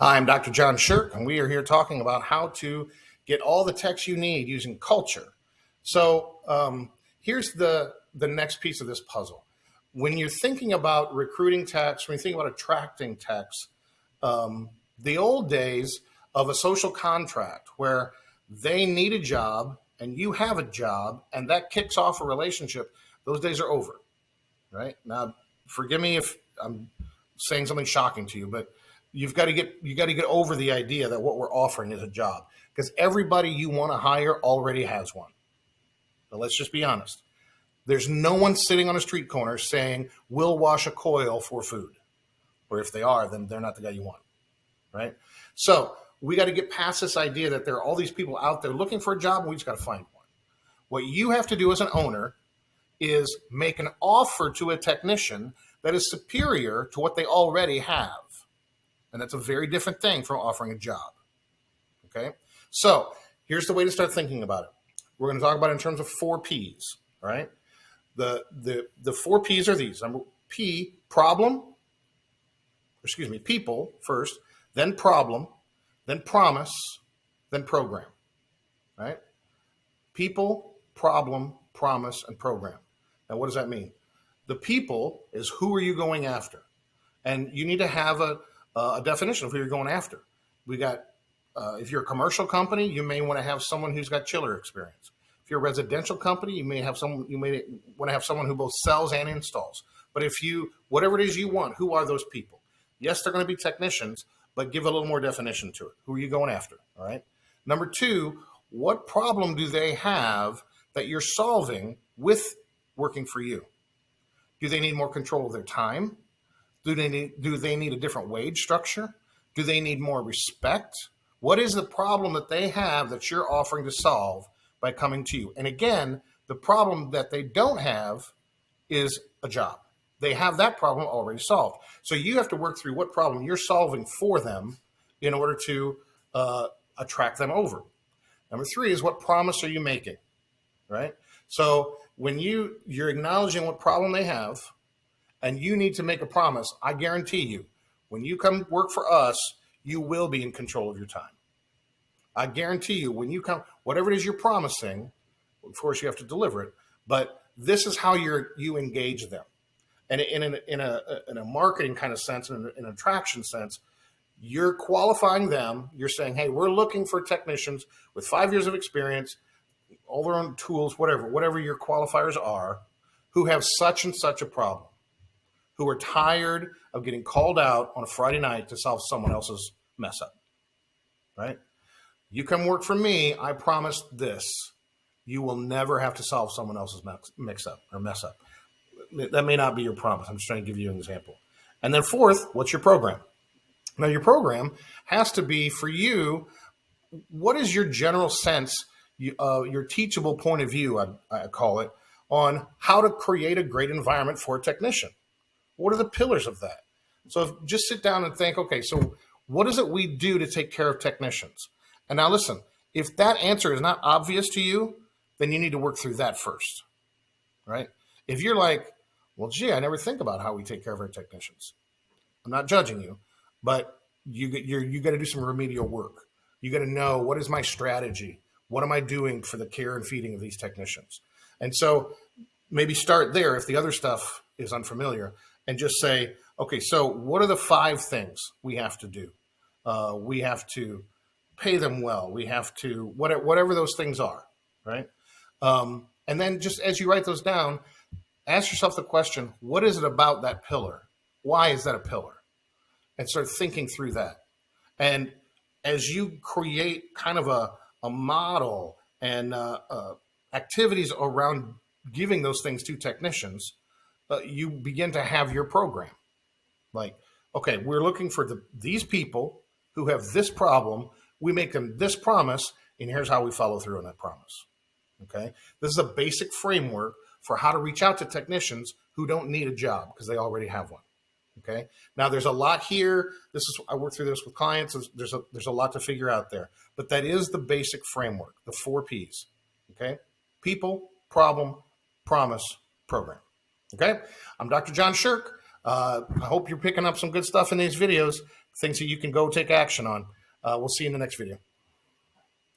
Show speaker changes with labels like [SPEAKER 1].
[SPEAKER 1] Hi, I'm Dr. John Shirk, and we are here talking about how to get all the techs you need using culture. So here's the next piece of this puzzle. When you're thinking about recruiting techs, when you think about attracting techs, the old days of a social contract where they need a job and you have a job and that kicks off a relationship, those days are over, right? Now, forgive me if I'm saying something shocking to you, but you got to get over the idea that what we're offering is a job, because everybody you want to hire already has one. But let's just be honest. There's no one sitting on a street corner saying, we'll wash a coil for food. Or if they are, then they're not the guy you want, right? So we got to get past this idea that there are all these people out there looking for a job and we just got to find one. What you have to do as an owner is make an offer to a technician that is superior to what they already have. And that's a very different thing from offering a job. Okay. So here's the way to start thinking about it. We're going to talk about it in terms of 4 P's, right? The 4 P's are these. Number P, people first, then problem, then promise, then program, right? People, problem, promise, and program. Now, what does that mean? The people is who are you going after? And you need to have a definition of who you're going after. We got, if you're a commercial company, you may want to have someone who's got chiller experience. If you're a residential company, you may want to have someone who both sells and installs. But whatever it is you want, who are those people? Yes, they're going to be technicians, but give a little more definition to it. Who are you going after? All right. Number 2, what problem do they have that you're solving with working for you? Do they need more control of their time? Do they need a different wage structure? Do they need more respect? What is the problem that they have that you're offering to solve by coming to you? And again, the problem that they don't have is a job. They have that problem already solved. So you have to work through what problem you're solving for them in order to attract them over. Number 3 is what promise are you making, right? So when you're acknowledging what problem they have, and you need to make a promise, I guarantee you, when you come work for us, you will be in control of your time. I guarantee you, when you come, whatever it is you're promising, of course you have to deliver it, but this is how you engage them. And in a marketing kind of sense, in an attraction sense, you're qualifying them. You're saying, hey, we're looking for technicians with 5 years of experience, all their own tools, whatever your qualifiers are, who have such and such a problem, who are tired of getting called out on a Friday night to solve someone else's mess up, right? You come work for me, I promise this. You will never have to solve someone else's mess up. That may not be your promise. I'm just trying to give you an example. And then 4th, what's your program? Now, your program has to be for you, what is your general sense, your teachable point of view, I call it, on how to create a great environment for a technician? What are the pillars of that? So just sit down and think, okay, so what is it we do to take care of technicians? And now listen, if that answer is not obvious to you, then you need to work through that first, right? If you're like, well, gee, I never think about how we take care of our technicians. I'm not judging you, but you got to do some remedial work. You got to know, what is my strategy? What am I doing for the care and feeding of these technicians? And so maybe start there if the other stuff is unfamiliar, and just say, okay, so what are the 5 things we have to do? We have to pay them well. We have to, whatever those things are, right? And then just as you write those down, ask yourself the question, what is it about that pillar? Why is that a pillar? And start thinking through that. And as you create kind of a model and activities around giving those things to technicians, you begin to have your program. Like, okay, we're looking for these people who have this problem. We make them this promise, and here's how we follow through on that promise. Okay, this is a basic framework for how to reach out to technicians who don't need a job because they already have one. Okay, now there's a lot here. I work through this with clients. There's a lot to figure out there, but that is the basic framework, the 4 P's. Okay, people, problem, promise, program. Okay, I'm Dr. John Shirk. I hope you're picking up some good stuff in these videos. things that you can go take action on. We'll see you in the next video.